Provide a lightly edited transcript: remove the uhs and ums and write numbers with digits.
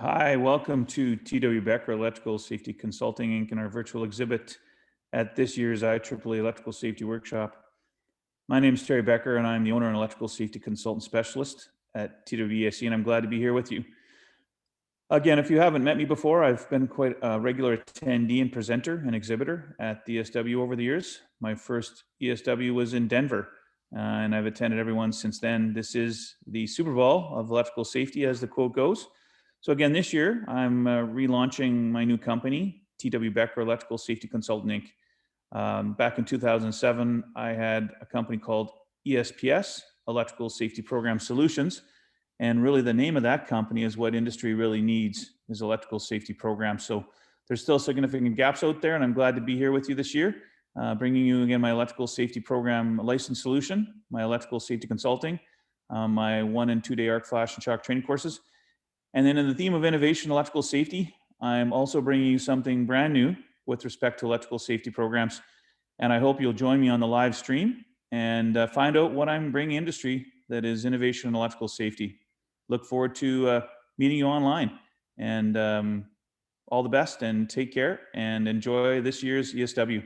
Hi, welcome to Becker Electrical Safety Consulting Inc. and our virtual exhibit at this year's IEEE Electrical Safety Workshop. My name is Terry Becker and I'm the owner and electrical safety consultant specialist at TWBESC, and I'm glad to be here with you. Again, if you haven't met me before, I've been quite a regular attendee and presenter and exhibitor at the ESW over the years. My first ESW was in Denver, and I've attended every one since then. This is the Super Bowl of electrical safety, as the quote goes. So again, this year, I'm relaunching my new company, Becker Electrical Safety Consultant Inc. Back in 2007, I had a company called ESPS, Electrical Safety Program Solutions. And really the name of that company is what industry really needs, is electrical safety programs. So there's still significant gaps out there, and I'm glad to be here with you this year, bringing you again my electrical safety program license solution, my electrical safety consulting, my 1 and 2 day arc flash and shock training courses. And then in the theme of innovation, electrical safety, I'm also bringing you something brand new with respect to electrical safety programs. And I hope you'll join me on the live stream and find out what I'm bringing industry that is innovation in electrical safety. Look forward to meeting you online, and all the best, and take care and enjoy this year's ESW.